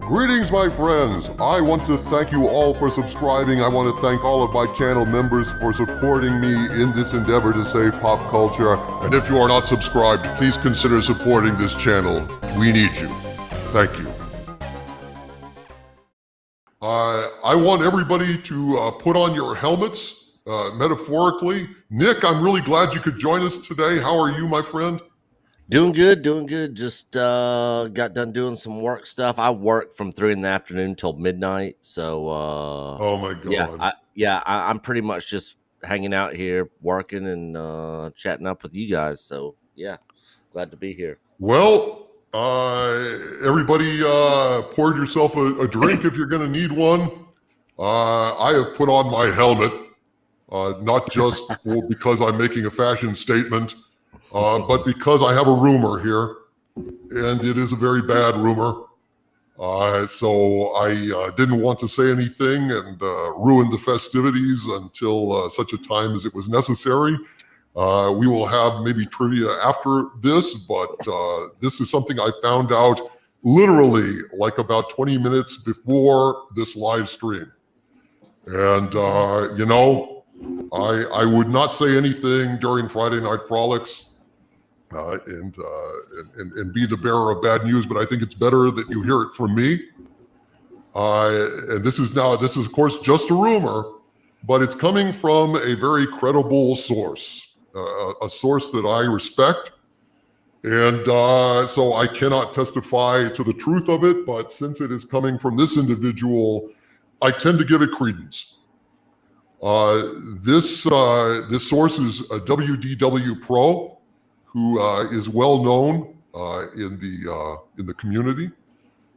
Greetings, my friends. I want to thank you all for subscribing. I want to thank all of my channel members for supporting me in this endeavor to save pop culture. And if you are not subscribed, please consider supporting this channel. We need you. Thank you. I want everybody to put on your helmets, metaphorically. Nick, I'm really glad you could join us today. How are you, my friend? Doing good. Just got done doing some work stuff. I work from 3 in the afternoon till midnight. So oh my God. I'm pretty much just hanging out here, working and chatting up with you guys. So yeah, glad to be here. Well, everybody poured yourself a drink if you're going to need one. I have put on my helmet, not just because I'm making a fashion statement, but because I have a rumor here, and it is a very bad rumor. So I didn't want to say anything and ruin the festivities until such a time as it was necessary. We will have maybe trivia after this, but this is something I found out literally like about 20 minutes before this live stream. And, you know, I would not say anything during Friday Night Frolics and be the bearer of bad news, but I think it's better that you hear it from me. And this is of course just a rumor, but it's coming from a very credible source, a source that I respect. And so I cannot testify to the truth of it, but since it is coming from this individual, I tend to give it credence. This source is WDWPro, who is well known in the community,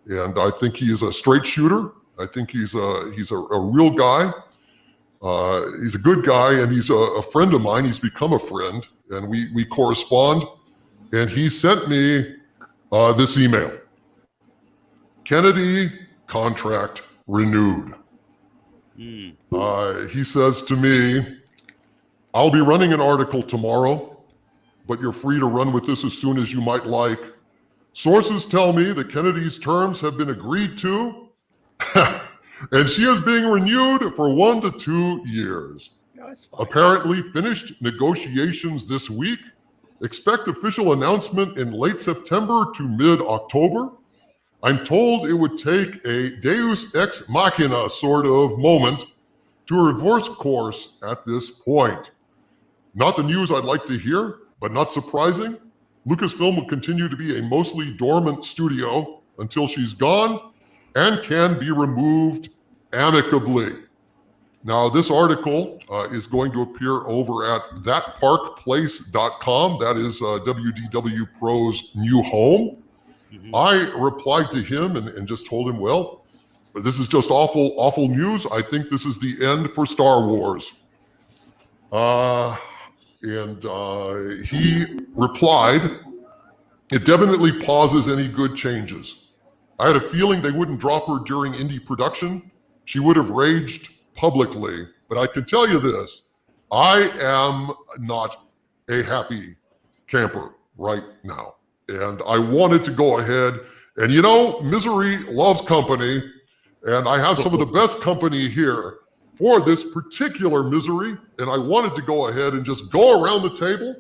and I think he is a straight shooter. I think he's a real guy. He's a good guy, and he's a friend of mine. He's become a friend, and we correspond. And he sent me this email: Kennedy contract renewed. He says to me, "I'll be running an article tomorrow, but you're free to run with this as soon as you might like. Sources tell me that Kennedy's terms have been agreed to, and she is being renewed for 1 to 2 years. Apparently finished negotiations this week. Expect official announcement in late September to mid-October. I'm told it would take a deus ex machina sort of moment to reverse course at this point. Not the news I'd like to hear, but not surprising. Lucasfilm will continue to be a mostly dormant studio until she's gone and can be removed amicably." Now, this article is going to appear over at thatparkplace.com. That is WDWPro's new home. I replied to him and just told him, well, this is just awful news. I think this is the end for Star Wars. And he replied, "It definitely pauses any good changes. I had a feeling they wouldn't drop her during indie production. She would have raged publicly. But I can tell you this, I am not a happy camper right now. And I wanted to go ahead, and you know, misery loves company, and I have some of the best company here for this particular misery, and I wanted to go ahead and just go around the table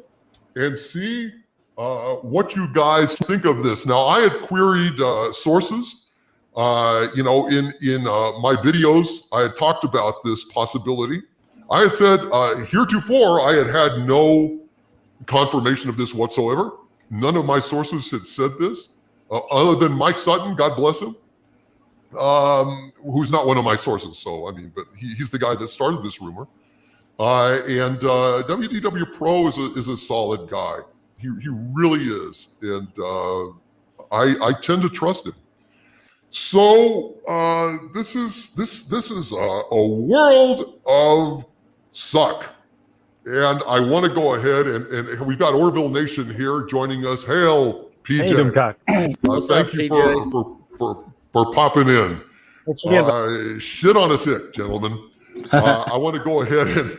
and see what you guys think of this." Now, I had queried sources. You know, in my videos, I had talked about this possibility. I had said, heretofore, I had no confirmation of this whatsoever. None of my sources had said this, other than Mike Sutton, God bless him, who's not one of my sources. So, I mean, but he's the guy that started this rumor. And WDWPro is a solid guy. He really is. And I tend to trust him. So this is a world of suck. And I want to go ahead and we've got Orville Nation here joining us. Hail, PJ. Hey, Doomcock. Thank you for popping in. Shit on a sick, gentlemen. I want to go ahead and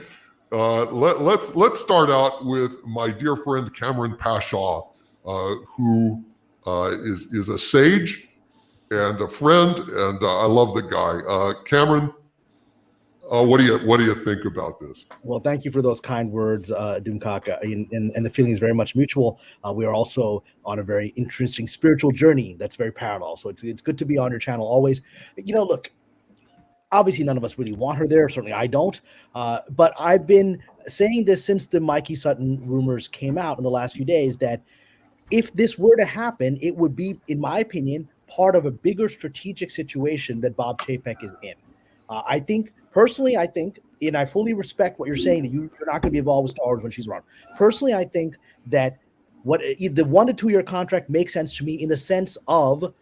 let's start out with my dear friend Cameron Pashaw, who is a sage. and a friend, and I love the guy. Cameron, what do you think about this? Well, thank you for those kind words, Doomcock, and the feeling is very much mutual. We are also on a very interesting spiritual journey that's very parallel. So it's good to be on your channel always. Look, obviously none of us really want her there. Certainly I don't. But I've been saying this since the Mikey Sutton rumors came out in the last few days, that if this were to happen, it would be, in my opinion, part of a bigger strategic situation that Bob Chapek is in. I think, and I fully respect what you're saying, that you're not going to be involved with Star Wars when she's around. Personally, I think that the 1 to 2 year contract makes sense to me in the sense of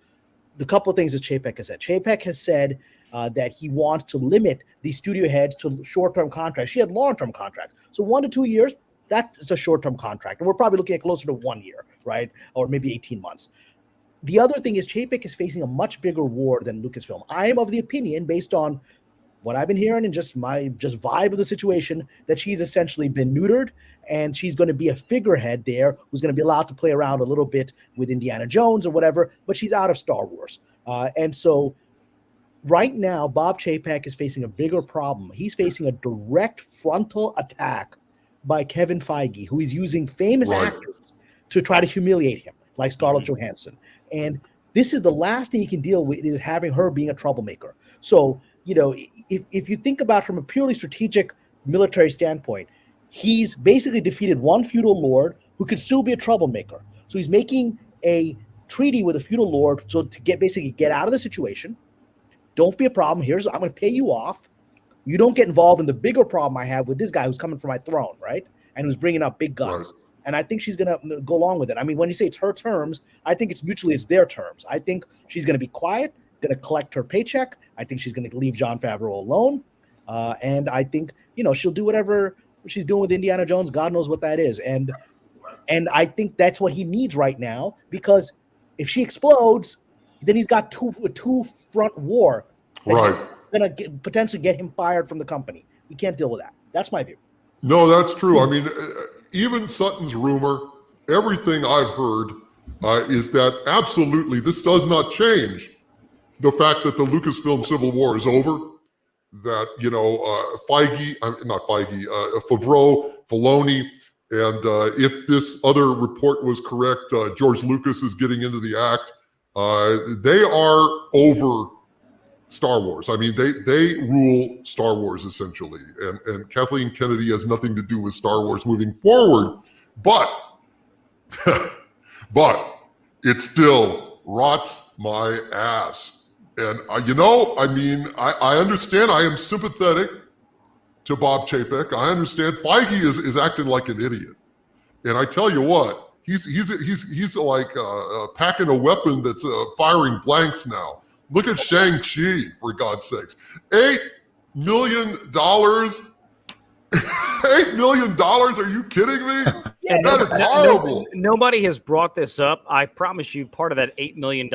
the couple of things that Chapek has said. Chapek has said that he wants to limit the studio heads to short-term contracts. She had long-term contracts. So 1 to 2 years, that's a short-term contract. And we're probably looking at closer to 1 year, right? Or maybe 18 months. The other thing is Chapek is facing a much bigger war than Lucasfilm. I am of the opinion, based on what I've been hearing and just my vibe of the situation, that she's essentially been neutered, and she's going to be a figurehead there who's going to be allowed to play around a little bit with Indiana Jones or whatever, but she's out of Star Wars. And so right now, Bob Chapek is facing a bigger problem. He's facing a direct frontal attack by Kevin Feige, who is using famous actors to try to humiliate him, like Scarlett Johansson. And this is the last thing he can deal with, is having her being a troublemaker. So, if you think about from a purely strategic military standpoint, he's basically defeated one feudal lord who could still be a troublemaker. So he's making a treaty with a feudal lord so to get out of the situation. Don't be a problem. I'm going to pay you off. You don't get involved in the bigger problem I have with this guy who's coming for my throne, right? And who's bringing up big guns. Right. And I think she's going to go along with it. I mean, when you say it's her terms, I think it's their terms. I think she's going to be quiet, going to collect her paycheck. I think she's going to leave Jon Favreau alone. And I think, she'll do whatever she's doing with Indiana Jones. God knows what that is. And I think that's what he needs right now, because if she explodes, then he's got two front war. Right. Going to potentially get him fired from the company. We can't deal with that. That's my view. No, that's true. I mean, even Sutton's rumor, everything I've heard is that absolutely this does not change the fact that the Lucasfilm Civil War is over, that, Favreau, Filoni, and if this other report was correct, George Lucas is getting into the act. They are over Star Wars. I mean, they rule Star Wars essentially, and Kathleen Kennedy has nothing to do with Star Wars moving forward. But it still rots my ass. And I understand. I am sympathetic to Bob Chapek. I understand Feige is acting like an idiot. And I tell you what, he's like packing a weapon that's firing blanks now. Look at Shang-Chi, for God's sakes. $8 million? $8 million? Are you kidding me? That is horrible. Nobody has brought this up. I promise you, part of that $8 million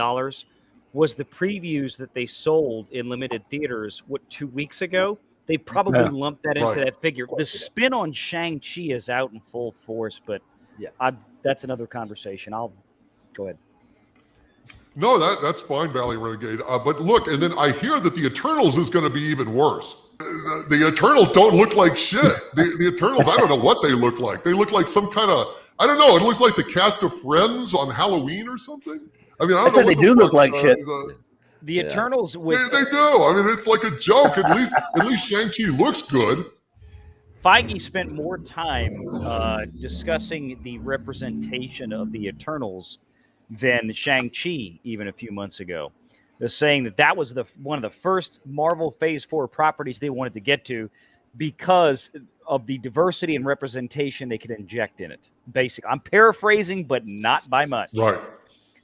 was the previews that they sold in limited theaters, 2 weeks ago? They probably lumped that into that figure. The spin on Shang-Chi is out in full force, but that's another conversation. I'll go ahead. No, that's fine, Valley Renegade. But look, and then I hear that the Eternals is going to be even worse. The Eternals don't look like shit. The Eternals, I don't know what they look like. They look like some kind of, I don't know. It looks like the cast of Friends on Halloween or something. I mean, I don't know. They do look like shit. The Eternals, they do. I mean, it's like a joke. At least Shang-Chi looks good. Feige spent more time discussing the representation of the Eternals than Shang-Chi even a few months ago. They're saying that was one of the first Marvel Phase 4 properties they wanted to get to because of the diversity and representation they could inject in it. Basically, I'm paraphrasing, but not by much. Right.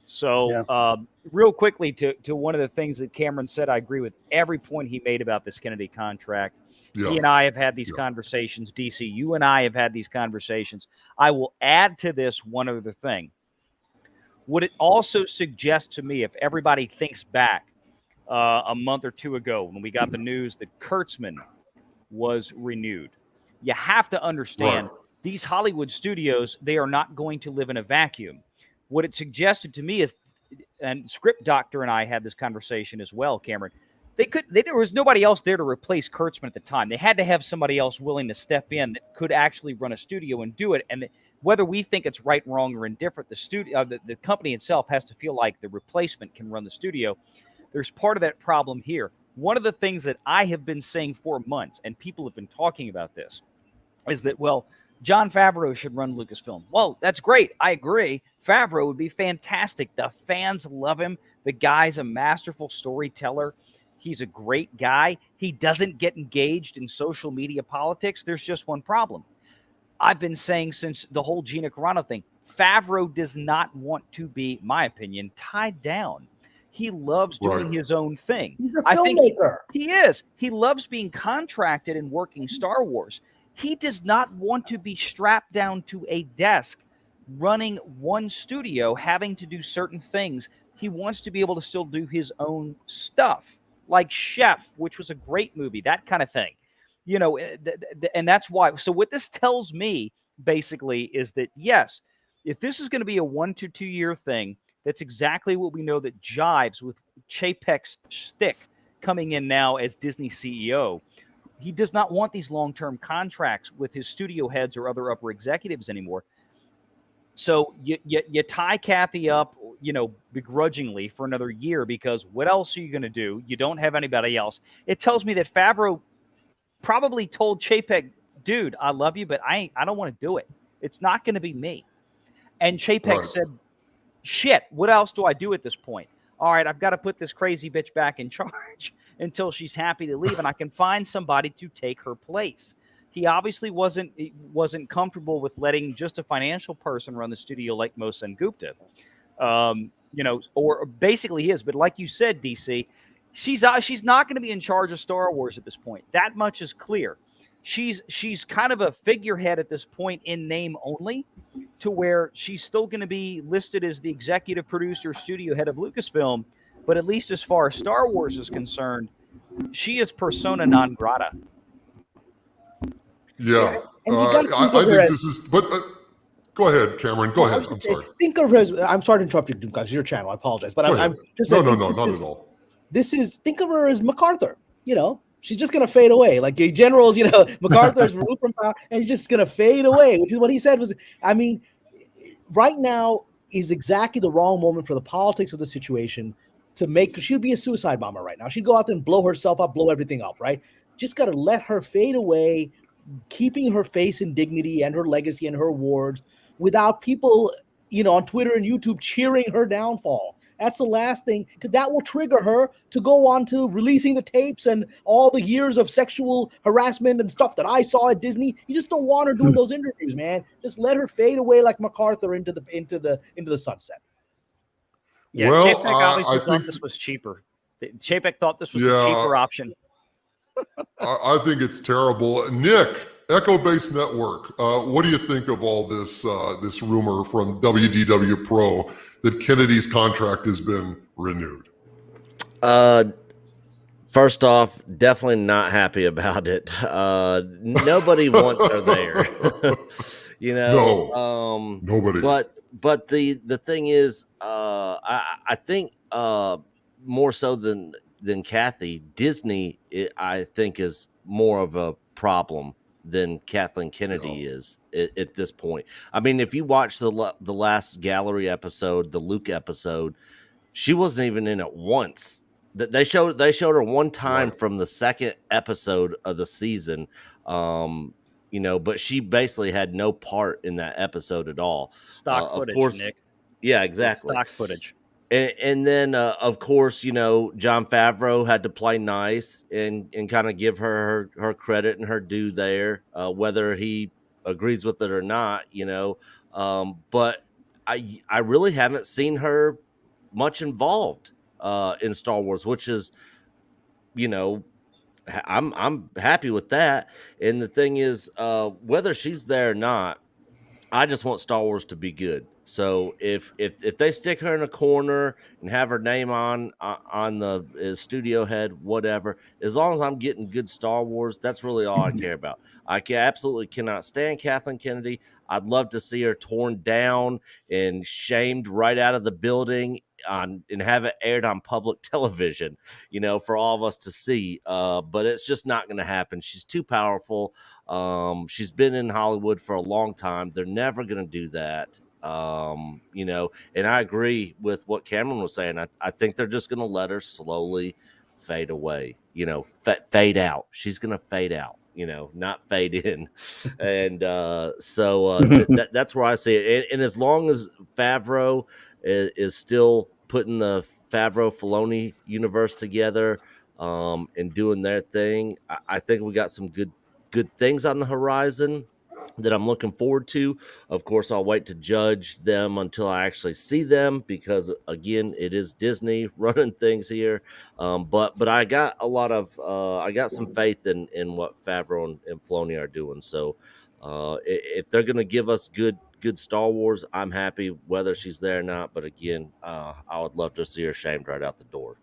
So real quickly to one of the things that Cameron said, I agree with every point he made about this Kennedy contract. He and I have had these conversations. DC, you and I have had these conversations. I will add to this one other thing. Would it also suggest to me, if everybody thinks back a month or two ago when we got the news that Kurtzman was renewed, you have to understand these Hollywood studios, they are not going to live in a vacuum. What it suggested to me is and Script Doctor and I had this conversation as well, Cameron. There was nobody else there to replace Kurtzman at the time. They had to have somebody else willing to step in that could actually run a studio and do it. And whether we think it's right, wrong, or indifferent, the company itself has to feel like the replacement can run the studio. There's part of that problem here. One of the things that I have been saying for months, and people have been talking about this, is that, well, Jon Favreau should run Lucasfilm. Well, that's great. I agree. Favreau would be fantastic. The fans love him. The guy's a masterful storyteller. He's a great guy. He doesn't get engaged in social media politics. There's just one problem. I've been saying since the whole Gina Carano thing, Favreau does not want to be, my opinion, tied down. He loves doing his own thing. He's a filmmaker. He is. He loves being contracted and working Star Wars. He does not want to be strapped down to a desk running one studio, having to do certain things. He wants to be able to still do his own stuff, like Chef, which was a great movie, that kind of thing. And that's why. So what this tells me, basically, is that, yes, if this is going to be a 1 to 2 year thing, that's exactly what we know that jives with Chapek's stick coming in now as Disney CEO. He does not want these long-term contracts with his studio heads or other upper executives anymore. So you tie Kathy up, begrudgingly for another year, because what else are you going to do? You don't have anybody else. It tells me that Favreau probably told Chapek, dude, I love you, but I don't want to do it. It's not going to be me. And Chapek said, shit, what else do I do at this point? All right, I've got to put this crazy bitch back in charge until she's happy to leave and I can find somebody to take her place. He obviously wasn't comfortable with letting just a financial person run the studio like Mohsen Gupta. Or basically he is. But like you said, DC, she's not going to be in charge of Star Wars at this point. That much is clear. She's kind of a figurehead at this point in name only, to where she's still going to be listed as the executive producer, studio head of Lucasfilm, but at least as far as Star Wars is concerned, she is persona non grata. Yeah, I think this is. But go ahead, Cameron. Go ahead. I'm sorry. Think of her as. I'm sorry to interrupt you, Doomcock. It's your channel. I apologize, but I'm just no, not at all. Think of her as MacArthur. She's just going to fade away. Like your generals, MacArthur is removed from power and he's just going to fade away, which is what he said was, right now is exactly the wrong moment for the politics of the situation she'd be a suicide bomber right now. She'd go out there and blow herself up, blow everything up, right? Just got to let her fade away, keeping her face and dignity and her legacy and her awards without people, on Twitter and YouTube cheering her downfall. That's the last thing, because that will trigger her to go on to releasing the tapes and all the years of sexual harassment and stuff that I saw at Disney. You just don't want her doing those interviews, man. Just let her fade away like MacArthur into the sunset. Yeah, well, Chapek obviously thought this was cheaper. Chapek thought this was a cheaper option. I think it's terrible. Nick, Echo Base Network. What do you think of all this rumor from WDWPro that Kennedy's contract has been renewed? First off, definitely not happy about it. Nobody wants her there. No, nobody. But the thing is, I think more so than Kathy, Disney, I think, is more of a problem than Kathleen Kennedy is at this point. I mean, if you watch the last gallery episode, the Luke episode, she wasn't even in it once. They showed her one time from the second episode of the season, but she basically had no part in that episode at all. Stock footage, of course, Nick. Yeah, exactly. Stock footage. And then, of course, Jon Favreau had to play nice and kind of give her credit and her due there, whether he agrees with it or not, But I really haven't seen her much involved in Star Wars, which is, I'm happy with that. And the thing is, whether she's there or not, I just want Star Wars to be good. So if they stick her in a corner and have her name on the studio head, whatever, as long as I'm getting good Star Wars, that's really all I care about. I absolutely cannot stand Kathleen Kennedy. I'd love to see her torn down and shamed right out of the building and have it aired on public television, for all of us to see. But it's just not going to happen. She's too powerful. She's been in Hollywood for a long time. They're never going to do that. And I agree with what Cameron was saying. I think they're just going to let her slowly fade away, fade out. She's going to fade out, not fade in. And that's where I see it. And as long as Favreau is still putting the Favreau Filoni universe together and doing their thing, I think we got some good things on the horizon that I'm looking forward to. Of course, I'll wait to judge them until I actually see them, because again, it is Disney running things here. But I got I got some faith in what Favreau and Filoni are doing. So if they're going to give us good Star Wars, I'm happy whether she's there or not. But again, I would love to see her shamed right out the door.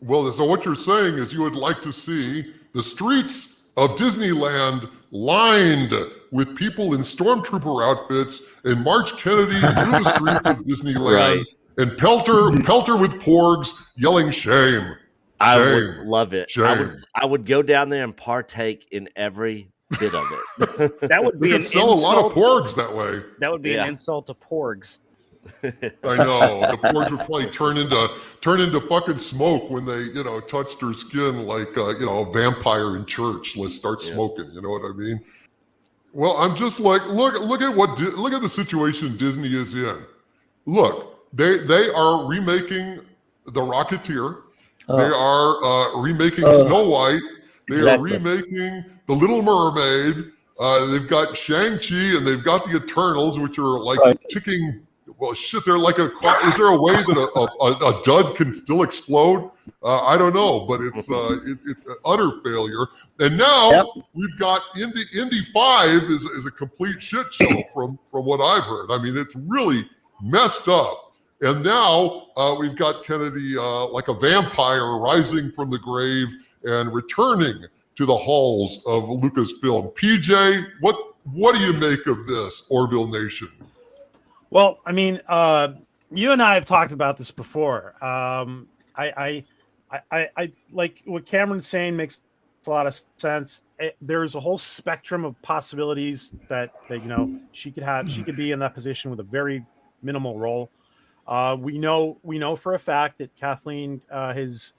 Well, so what you're saying is you would like to see the streets of Disneyland lined with people in stormtrooper outfits and march Kennedy through the streets of Disneyland, right, and pelter with porgs yelling shame. I would love it. Shame. I would go down there and partake in every bit of it. That would be we could sell a lot of porgs that way. That would be an insult to porgs. I know. The porgs would probably turn into fucking smoke when they, touched her skin like, a vampire in church. Let's start smoking. You know what I mean? Well, I'm just like, look at the situation Disney is in. Look, they are remaking The Rocketeer. They are remaking Snow White. They are remaking The Little Mermaid. They've got Shang-Chi, and they've got the Eternals, which are like ticking. Well, shit, they're like is there a way that a dud can still explode? I don't know, but it's an utter failure. And now we've got Indy 5 is a complete shit show from what I've heard. I mean, it's really messed up. And now we've got Kennedy like a vampire rising from the grave and returning to the halls of Lucasfilm. PJ, what do you make of this, Orville Nation? Well, I mean, you and I have talked about this before. I like what Cameron's saying makes a lot of sense. There's a whole spectrum of possibilities that she could be in that position with a very minimal role. We know for a fact that Kathleen has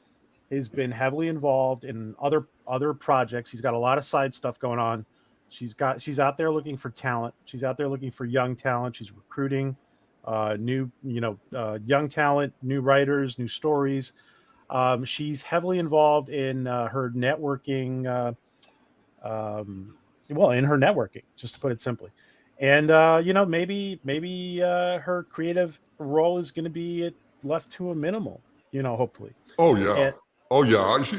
been heavily involved in other projects. She's got a lot of side stuff going on. She's out there looking for talent. She's out there looking for young talent. She's recruiting new young talent, new writers, new stories. She's heavily involved in her networking, in her networking, just to put it simply. And maybe her creative role is going to be left to a minimal, hopefully. Oh yeah.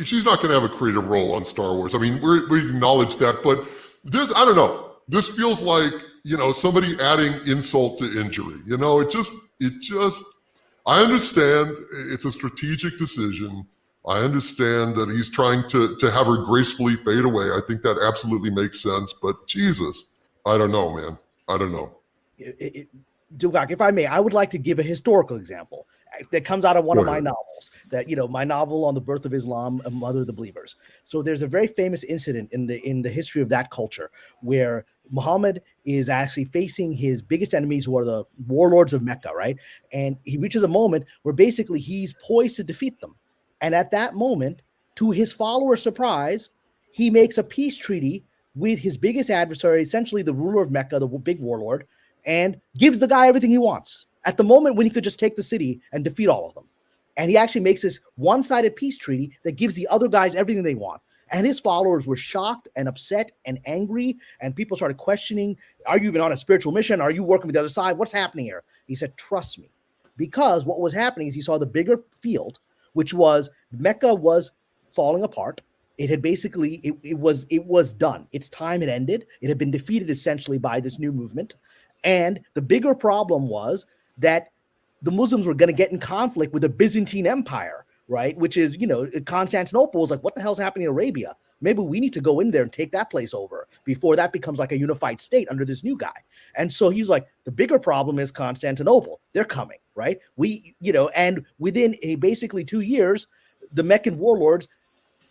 She's not going to have a creative role on Star Wars. I mean, we acknowledge that, but this, I don't know. This feels like, somebody adding insult to injury. It just, I understand it's a strategic decision. I understand that he's trying to have her gracefully fade away. I think that absolutely makes sense. But Jesus, I don't know, man. I don't know. Doomcock, if I may, I would like to give a historical example that comes out of one of my novels, my novel on the birth of Islam, Mother of the Believers. So there's a very famous incident in the history of that culture where Muhammad is actually facing his biggest enemies, who are the warlords of Mecca, right? And he reaches a moment where basically he's poised to defeat them. And at that moment, to his followers' surprise, he makes a peace treaty with his biggest adversary, essentially the ruler of Mecca, the big warlord, and gives the guy everything he wants at the moment when he could just take the city and defeat all of them. And he actually makes this one-sided peace treaty that gives the other guys everything they want. And his followers were shocked and upset and angry, and people started questioning, are you even on a spiritual mission? Are you working with the other side? What's happening here? He said, trust me. Because what was happening is he saw the bigger field, which was Mecca was falling apart. It had basically, it was done. Its time had ended. It had been defeated essentially by this new movement. And the bigger problem was that the Muslims were going to get in conflict with the Byzantine Empire, right? Which is, Constantinople is like, what the hell's happening in Arabia? Maybe we need to go in there and take that place over before that becomes like a unified state under this new guy. And so he's like, the bigger problem is Constantinople. They're coming, right? And within basically 2 years, the Meccan warlords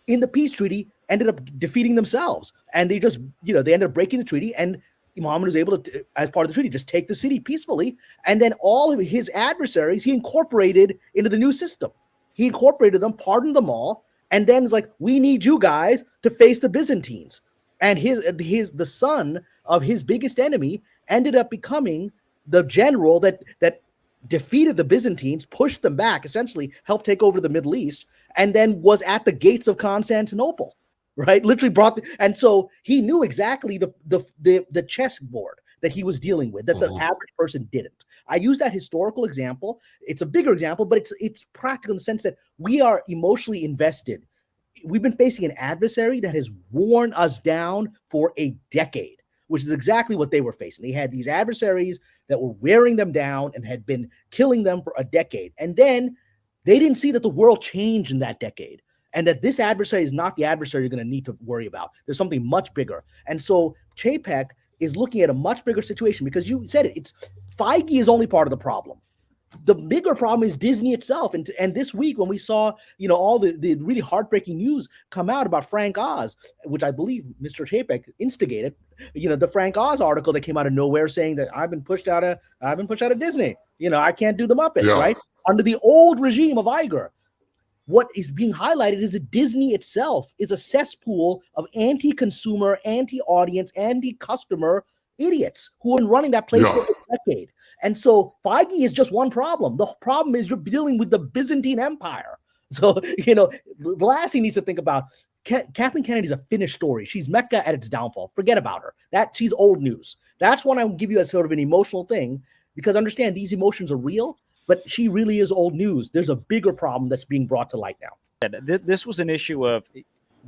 in the peace treaty ended up defeating themselves. And they just, they ended up breaking the treaty, and Muhammad was able to, as part of the treaty, just take the city peacefully. And then all of his adversaries, he incorporated into the new system. He incorporated them, pardoned them all, and then it's like, we need you guys to face the Byzantines. And the son of his biggest enemy ended up becoming the general that defeated the Byzantines, pushed them back, essentially helped take over the Middle East, and then was at the gates of Constantinople, right? Literally and so he knew exactly the chessboard that he was dealing with, that the average person didn't. I use that historical example. It's a bigger example, but it's practical in the sense that we are emotionally invested. We've been facing an adversary that has worn us down for a decade, which is exactly what they were facing. They had these adversaries that were wearing them down and had been killing them for a decade. And then they didn't see that the world changed in that decade, and that this adversary is not the adversary you're going to need to worry about. There's something much bigger. And so Chapek is looking at a much bigger situation, because you said it. Feige is only part of the problem. The bigger problem is Disney itself. And this week, when we saw, all the really heartbreaking news come out about Frank Oz, which I believe Mr. Chapek instigated, the Frank Oz article that came out of nowhere saying that I've been pushed out of Disney. I can't do the Muppets, right? Under the old regime of Iger. What is being highlighted is that Disney itself is a cesspool of anti-consumer, anti-audience, anti-customer idiots who have been running that place for a decade. And so Feige is just one problem. The problem is you're dealing with the Byzantine Empire. So, the last thing he needs to think about, Kathleen Kennedy's a finished story. She's Mecca at its downfall. Forget about her. She's old news. That's one I will give you as sort of an emotional thing, because understand these emotions are real, but she really is old news. There's a bigger problem that's being brought to light now. This was an issue of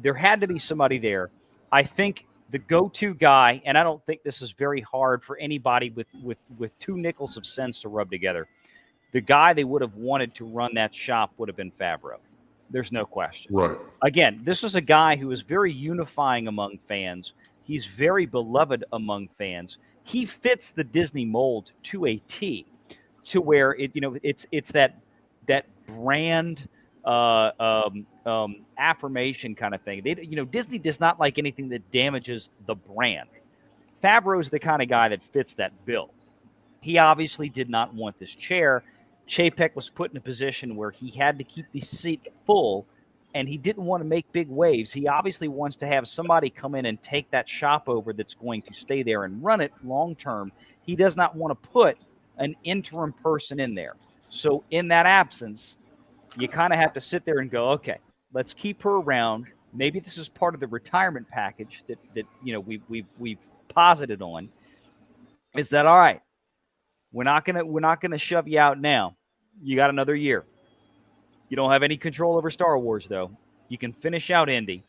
there had to be somebody there. I think the go-to guy, and I don't think this is very hard for anybody with 2 nickels of sense to rub together. The guy they would have wanted to run that shop would have been Favreau. There's no question. Right. Again, this is a guy who is very unifying among fans. He's very beloved among fans. He fits the Disney mold to a T, to where it's that brand affirmation kind of thing. Disney does not like anything that damages the brand. Favreau's the kind of guy that fits that bill. He obviously did not want this chair. Chapek was put in a position where he had to keep the seat full, and he didn't want to make big waves. He obviously wants to have somebody come in and take that shop over that's going to stay there and run it long term. He does not want to put an interim person in there. So in that absence, you kind of have to sit there and go, okay, let's keep her around. Maybe this is part of the retirement package that we've posited on. Is that all right? We're not gonna shove you out now. You got another year. You don't have any control over Star Wars, though. You can finish out Indy.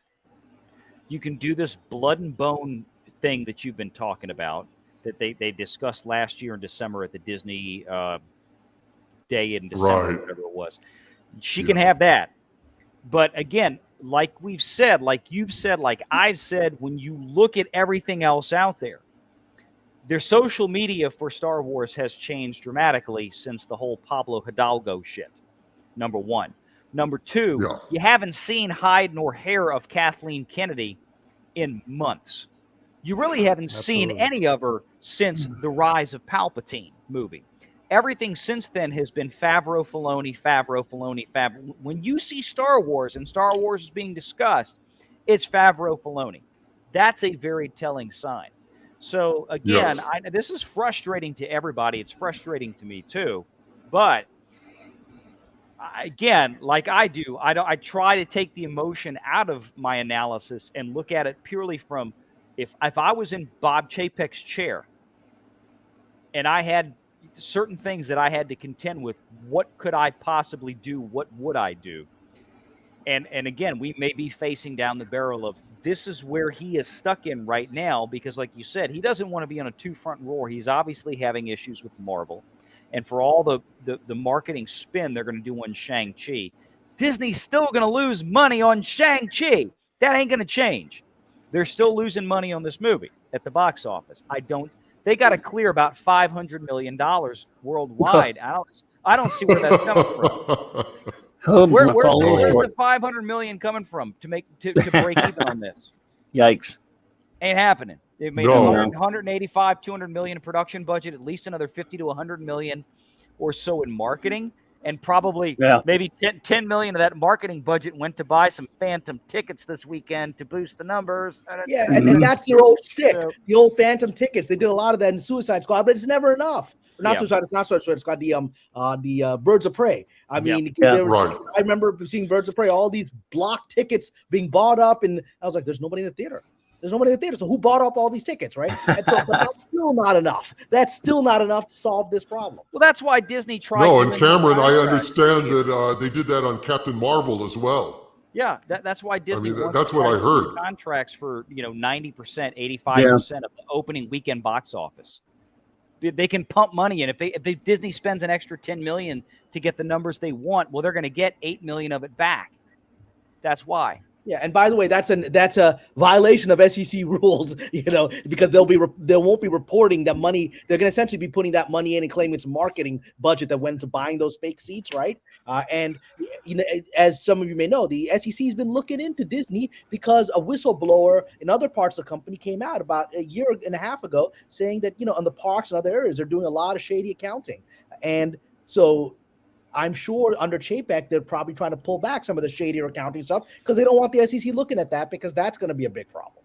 You can do this blood and bone thing that you've been talking about, that they discussed last year in December at the Disney Day in December, whatever it was. She can have that. But again, like we've said, like you've said, like I've said, when you look at everything else out there, their social media for Star Wars has changed dramatically since the whole Pablo Hidalgo shit. Number one. Number two, you haven't seen hide nor hair of Kathleen Kennedy in months. You really haven't seen any of her since the Rise of Palpatine movie. Everything since then has been Favreau, Filoni, Favreau, Filoni, Favreau. When you see Star Wars and Star Wars is being discussed, it's Favreau, Filoni. That's a very telling sign. So, again, this is frustrating to everybody. It's frustrating to me, too. But, again, like I do, I try to take the emotion out of my analysis and look at it purely from if I was in Bob Chapek's chair and I had certain things that I had to contend with, what could I possibly do? What would I do? And again, we may be facing down the barrel of this is where he is stuck in right now because, like you said, he doesn't want to be on a two-front war. He's obviously having issues with Marvel. And for all the marketing spin they're going to do on Shang-Chi, Disney's still going to lose money on Shang-Chi. That ain't going to change. They're still losing money on this movie at the box office. They got to clear about $500 million worldwide. I don't see where that's coming from. Where's the $500 million coming from to break even on this? Yikes. Ain't happening. They've made 185, 200 million in production budget, at least another 50 to 100 million or so in marketing. And probably maybe 10 million of that marketing budget went to buy some phantom tickets this weekend to boost the numbers. Yeah, and that's their old shtick, the old phantom tickets. They did a lot of that in Suicide Squad, but it's never enough. Suicide Squad, the Birds of Prey. I mean, I remember seeing Birds of Prey, all these block tickets being bought up, and I was like, there's nobody in the theater. So who bought up all these tickets, right? And so, but that's still not enough. That's still not enough to solve this problem. Well, that's why Disney tried. No, and Cameron, I understand that they did that on Captain Marvel as well. Yeah, that's why Disney. I mean, that's what I heard. Contracts for 90%, 85% of the opening weekend box office. They can pump money in. If Disney spends an extra $10 million to get the numbers they want, well, they're going to get $8 million of it back. That's why. Yeah, and by the way, that's a violation of SEC rules, because they won't be reporting that money. They're going to essentially be putting that money in and claiming it's marketing budget that went to buying those fake seats, right? And as some of you may know, the SEC has been looking into Disney because a whistleblower in other parts of the company came out about a year and a half ago saying that on the parks and other areas they're doing a lot of shady accounting, and so I'm sure under Chapek, they're probably trying to pull back some of the shadier accounting stuff because they don't want the SEC looking at that, because that's going to be a big problem.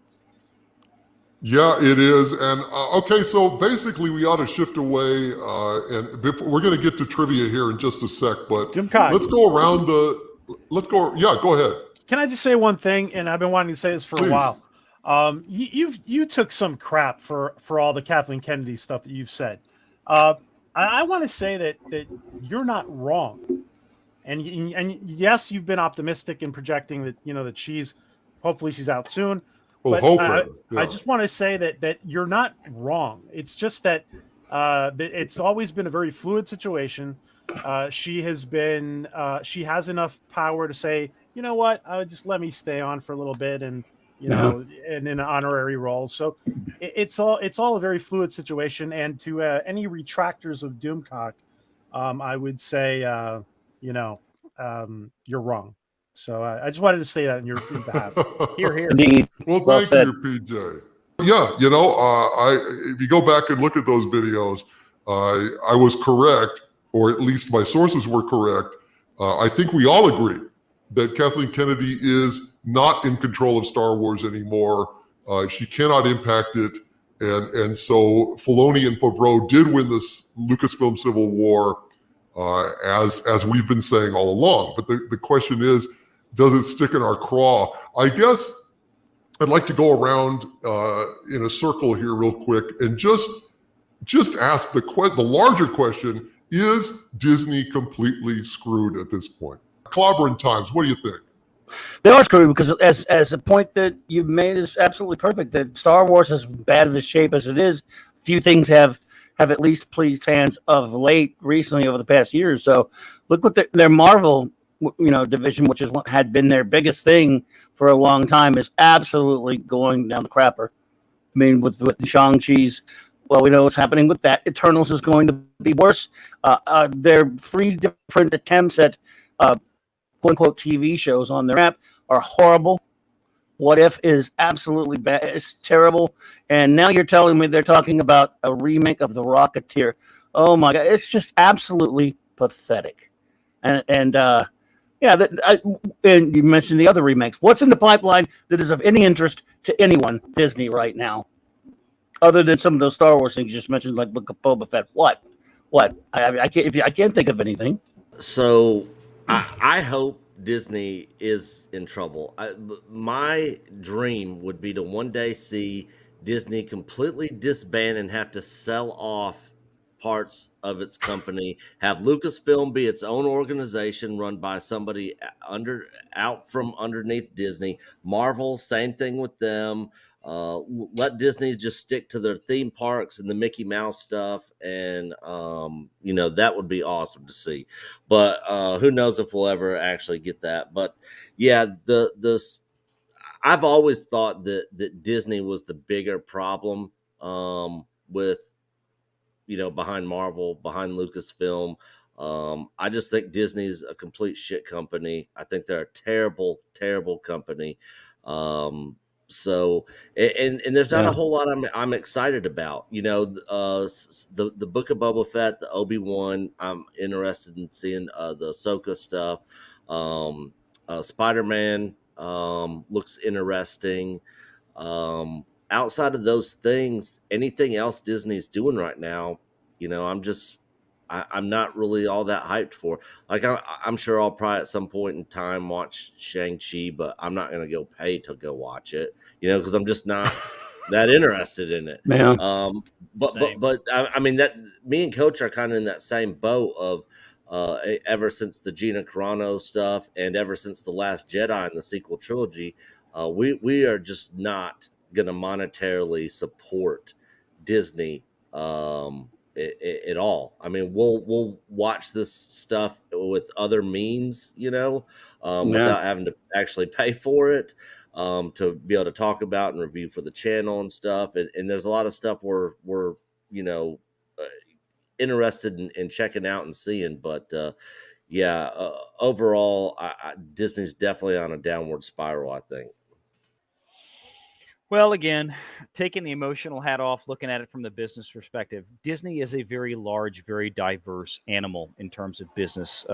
Yeah, it is. And okay, so basically we ought to shift away, and we're going to get to trivia here in just a sec, but let's go around go ahead. Can I just say one thing? And I've been wanting to say this for a while. You took some crap for all the Kathleen Kennedy stuff that you've said. I want to say that you're not wrong, and yes, you've been optimistic in projecting that that hopefully she's out soon. Well, I just want to say that you're not wrong. It's just that it's always been a very fluid situation. She has enough power to say, you know what, just let me stay on for a little bit, and and in an honorary role. So it's all a very fluid situation. And to any retractors of Doomcock, I would say, you're wrong. So I just wanted to say that in your behalf. Here. Indeed. Well, thank you, PJ. Yeah, if you go back and look at those videos, I was correct, or at least my sources were correct. I think we all agree that Kathleen Kennedy is not in control of Star Wars anymore. She cannot impact it. And so Filoni and Favreau did win this Lucasfilm Civil War, as we've been saying all along. But the question is, does it stick in our craw? I guess I'd like to go around in a circle here real quick and just ask the larger question: is Disney completely screwed at this point? Clobbering times, what do you think? They are screwed because, as a point that you've made is absolutely perfect, that Star Wars, as bad of a shape as it is, few things have at least pleased fans of late, recently, over the past year or so. Look what their Marvel division, which is what had been their biggest thing for a long time, is absolutely going down the crapper. I mean, with the Shang-Chi's, well, we know what's happening with that. Eternals is going to be worse. Their 3 different attempts at quote-unquote TV shows on their app are horrible. What If is absolutely bad. It's terrible. And now you're telling me they're talking about a remake of The Rocketeer. Oh, my God. It's just absolutely pathetic. And you mentioned the other remakes. What's in the pipeline that is of any interest to anyone, Disney, right now? Other than some of those Star Wars things you just mentioned, like Book of Boba Fett. What? I can't think of anything. So I hope Disney is in trouble. My dream would be to one day see Disney completely disband and have to sell off parts of its company, have Lucasfilm be its own organization run by somebody out from underneath Disney. Marvel, same thing with them. Let Disney just stick to their theme parks and the Mickey Mouse stuff, and that would be awesome to see. But who knows if we'll ever actually get that? But yeah, I've always thought that Disney was the bigger problem with behind Marvel, behind Lucasfilm. I just think Disney's a complete shit company. I think they're a terrible, terrible company. So and there's not a whole lot I'm excited about. The Book of Boba Fett, the Obi-Wan. I'm interested in seeing the Ahsoka stuff. Spider-Man looks interesting. Outside of those things, anything else Disney's doing right now, I'm not really all that hyped for. Like I'm sure I'll probably at some point in time watch Shang-Chi, but I'm not gonna go pay to go watch it, because I'm just not that interested in it. Yeah. But I mean that me and Coach are kind of in that same boat of ever since the Gina Carano stuff and ever since the Last Jedi and the sequel trilogy, we are just not gonna monetarily support Disney at all. I mean, we'll watch this stuff with other means, without having to actually pay for it, to be able to talk about and review for the channel and stuff. And there's a lot of stuff we're interested in checking out and seeing. But overall, Disney's definitely on a downward spiral, I think. Well, again, taking the emotional hat off, looking at it from the business perspective, Disney is a very large, very diverse animal in terms of business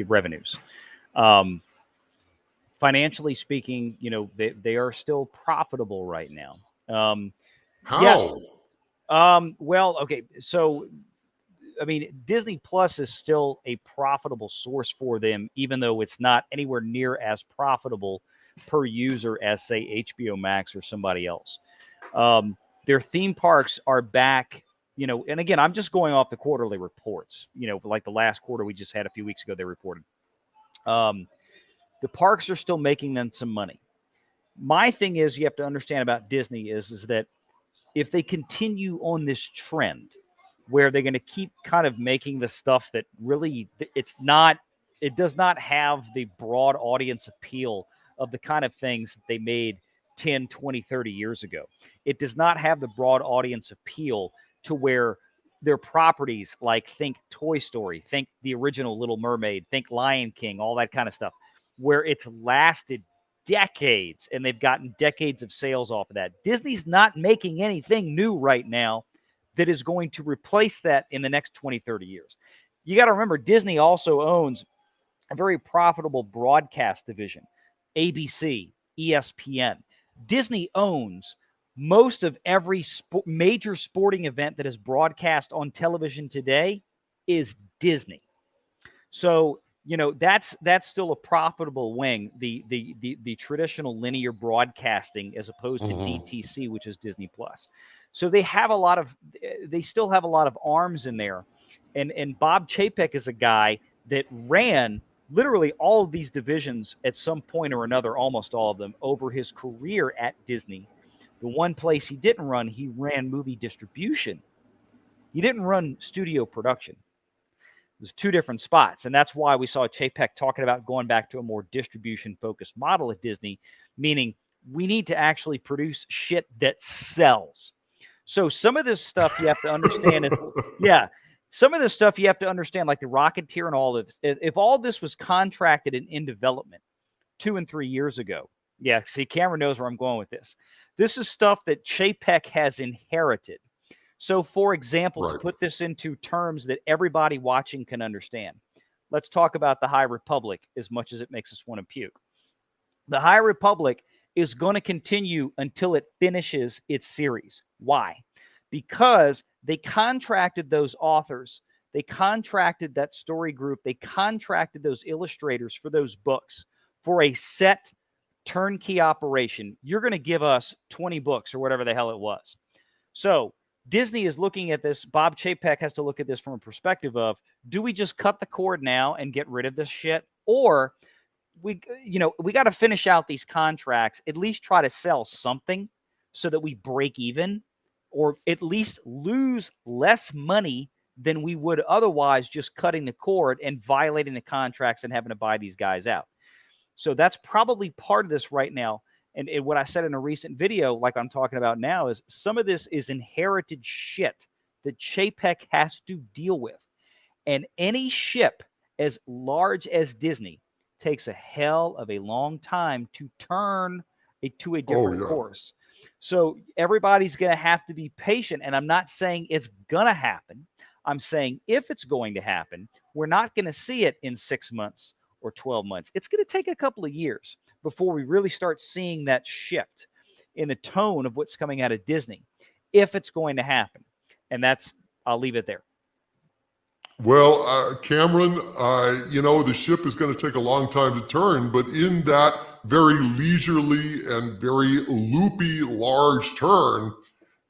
revenues. Financially speaking, they are still profitable right now. How? Well, okay, so I mean, Disney Plus is still a profitable source for them, even though it's not anywhere near as profitable per user as, say, HBO Max or somebody else. Their theme parks are back, and again, I'm just going off the quarterly reports, like the last quarter we just had a few weeks ago, they reported. The parks are still making them some money. My thing is, you have to understand about Disney is that if they continue on this trend where they're going to keep kind of making the stuff that really, it does not have the broad audience appeal of the kind of things that they made 10, 20, 30 years ago. It does not have the broad audience appeal to where their properties, like think Toy Story, think the original Little Mermaid, think Lion King, all that kind of stuff, where it's lasted decades and they've gotten decades of sales off of that. Disney's not making anything new right now that is going to replace that in the next 20, 30 years. You got to remember, Disney also owns a very profitable broadcast division. ABC, ESPN. Disney owns most of every major sporting event that is broadcast on television today is Disney. So, that's still a profitable wing, the traditional linear broadcasting as opposed to DTC, which is Disney Plus. So they still have a lot of arms in there. And Bob Chapek is a guy that ran literally all of these divisions at some point or another, almost all of them, over his career at Disney. The one place he didn't run, he ran movie distribution. He didn't run studio production. It was two different spots. And that's why we saw Chapek talking about going back to a more distribution-focused model at Disney, meaning we need to actually produce shit that sells. So some of this stuff you have to understand some of this stuff you have to understand, like the Rocketeer and all of this. If all this was contracted and in development 2 and 3 years ago, see, Cameron knows where I'm going with this. This is stuff that Chapek has inherited. So, for example, to put this into terms that everybody watching can understand, let's talk about the High Republic as much as it makes us want to puke. The High Republic is going to continue until it finishes its series. Why? Because they contracted those authors, they contracted that story group, they contracted those illustrators for those books for a set turnkey operation. You're going to give us 20 books or whatever the hell it was. So Disney is looking at this. Bob Chapek has to look at this from a perspective of, do we just cut the cord now and get rid of this shit? Or we got to finish out these contracts, at least try to sell something so that we break even, or at least lose less money than we would otherwise just cutting the cord and violating the contracts and having to buy these guys out. So that's probably part of this right now. And what I said in a recent video, like I'm talking about now, is some of this is inherited shit that Chapek has to deal with. And any ship as large as Disney takes a hell of a long time to turn to a different course. So everybody's going to have to be patient. And I'm not saying it's going to happen. I'm saying if it's going to happen, we're not going to see it in 6 months or 12 months. It's going to take a couple of years before we really start seeing that shift in the tone of what's coming out of Disney, if it's going to happen. And I'll leave it there. Well, Cameron, the ship is going to take a long time to turn, but in that very leisurely and very loopy large turn,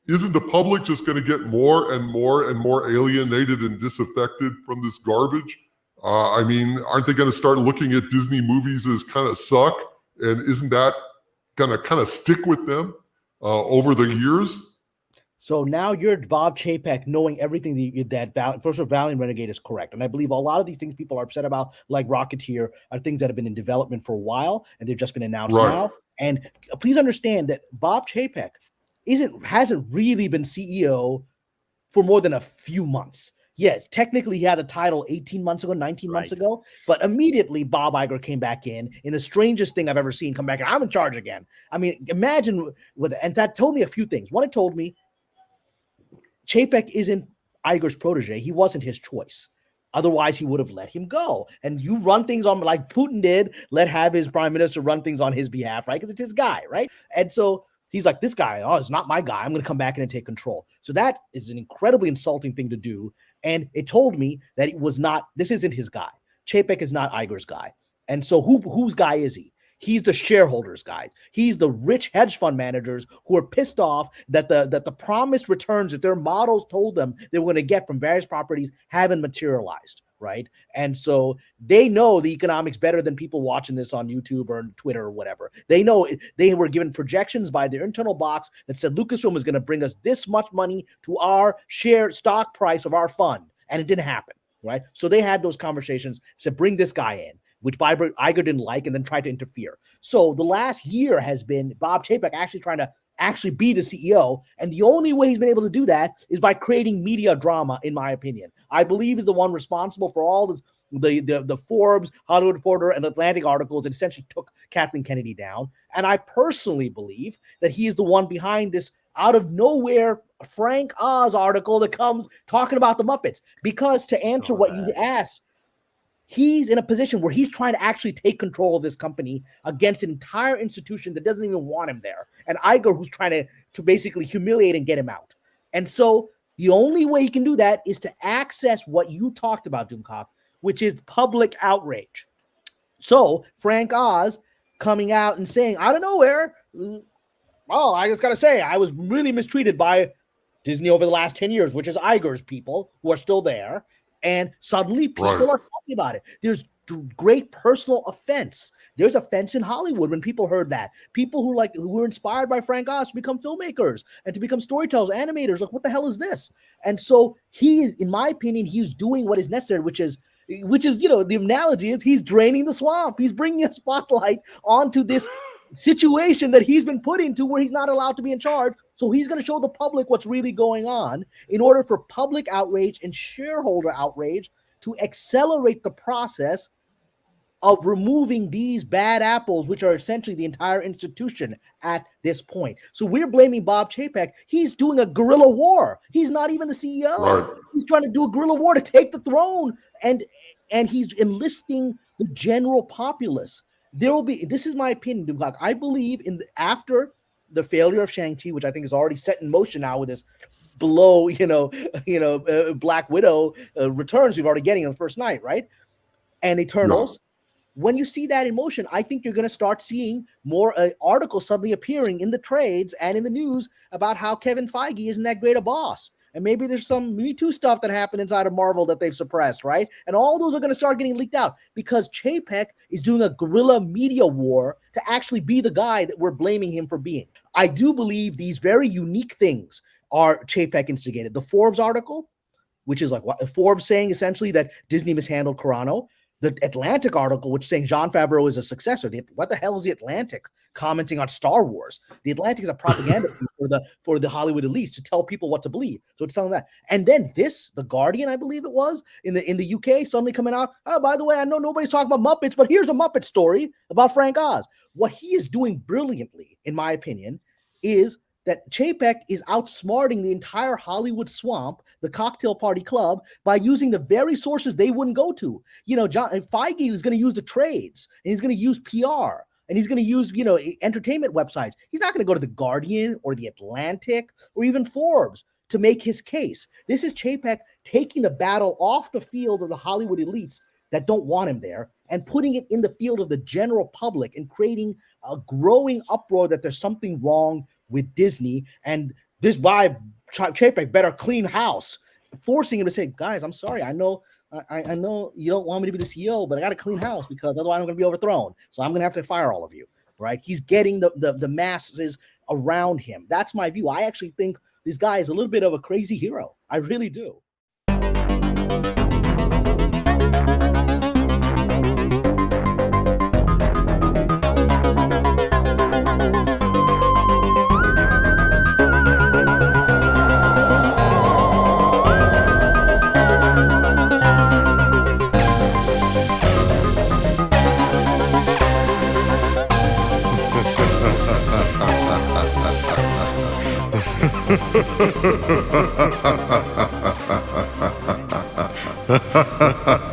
isn't the public just going to get more and more and more alienated and disaffected from this garbage? Aren't they going to start looking at Disney movies as kind of suck? And isn't that going to kind of stick with them over the years? So now you're Bob Chapek knowing everything that first of all, Valiant Renegade is correct. And I believe a lot of these things people are upset about, like Rocketeer, are things that have been in development for a while and they've just been announced now. And please understand that Bob Chapek hasn't really been CEO for more than a few months. Yes, technically he had the title 18 months ago, 19 months ago, but immediately Bob Iger came back in the strangest thing I've ever seen, come back and I'm in charge again. I mean, imagine and that told me a few things. One, it told me Chapek isn't Iger's protege. He wasn't his choice. Otherwise, he would have let him go. And you run things on like Putin did, have his prime minister run things on his behalf, right? Because it's his guy, right? And so he's like, this guy, it's not my guy. I'm going to come back in and take control. So that is an incredibly insulting thing to do. And it told me that this isn't his guy. Chapek is not Iger's guy. And so whose guy is he? He's the shareholders, guys. He's the rich hedge fund managers who are pissed off that the promised returns that their models told them they were going to get from various properties haven't materialized, right? And so they know the economics better than people watching this on YouTube or on Twitter or whatever. They know they were given projections by their internal box that said Lucasfilm was going to bring us this much money to our share stock price of our fund, and it didn't happen, right? So they had those conversations, said bring this guy in, which Iger didn't like, and then tried to interfere. So the last year has been Bob Chapek actually trying to be the CEO, and the only way he's been able to do that is by creating media drama, in my opinion. I believe is the one responsible for all this, the Forbes, Hollywood Reporter, and Atlantic articles that essentially took Kathleen Kennedy down. And I personally believe that he is the one behind this out of nowhere Frank Oz article that comes talking about the Muppets. Because to answer what you asked, he's in a position where he's trying to actually take control of this company against an entire institution that doesn't even want him there. And Iger, who's trying to basically humiliate and get him out. And so the only way he can do that is to access what you talked about, Doomcock, which is public outrage. So Frank Oz coming out and saying, out of nowhere, well, I just got to say, I was really mistreated by Disney over the last 10 years, which is Iger's people who are still there. And suddenly people are talking about it. There's great personal offense. There's offense in Hollywood when people heard that. People who were inspired by Frank Oz to become filmmakers and to become storytellers, animators, like, what the hell is this? And so in my opinion, he's doing what is necessary, which is, the analogy is he's draining the swamp. He's bringing a spotlight onto this situation that he's been put into where he's not allowed to be in charge. So he's going to show the public what's really going on in order for public outrage and shareholder outrage to accelerate the process of removing these bad apples, which are essentially the entire institution at this point. So we're blaming Bob Chapek. He's doing a guerrilla war. He's not even the CEO. Right. He's trying to do a guerrilla war to take the throne, and he's enlisting the general populace. This is my opinion, Doomcock. I believe after the failure of Shang-Chi, which I think is already set in motion now with this below, Black Widow returns we've already getting on the first night, right? And Eternals. When you see that in motion, I think you're going to start seeing more articles suddenly appearing in the trades and in the news about how Kevin Feige isn't that great a boss. And maybe there's some Me Too stuff that happened inside of Marvel that they've suppressed, right? And all those are going to start getting leaked out because Chapek is doing a guerrilla media war to actually be the guy that we're blaming him for being. I do believe these very unique things are Chapek instigated. The Forbes article, which is like what Forbes saying essentially that Disney mishandled Carano. The Atlantic article, which is saying Jon Favreau is a successor. What the hell is the Atlantic commenting on Star Wars? The Atlantic is a propaganda for the Hollywood elites to tell people what to believe. So it's telling that. And then The Guardian, I believe it was, in the UK, suddenly coming out. Oh, by the way, I know nobody's talking about Muppets, but here's a Muppet story about Frank Oz. What he is doing brilliantly, in my opinion, is that Chapek is outsmarting the entire Hollywood swamp, the Cocktail Party Club, by using the very sources they wouldn't go to. Feige is going to use the trades, and he's going to use PR, and he's going to use, entertainment websites. He's not going to go to The Guardian or The Atlantic or even Forbes to make his case. This is Chapek taking the battle off the field of the Hollywood elites that don't want him there and putting it in the field of the general public and creating a growing uproar that there's something wrong with Disney, and this why Chapek better clean house, forcing him to say, guys, I'm sorry, I know you don't want me to be the CEO, but I got to clean house because otherwise I'm going to be overthrown. So I'm going to have to fire all of you, right? He's getting the masses around him. That's my view. I actually think this guy is a little bit of a crazy hero. I really do. Ha ha ha ha ha.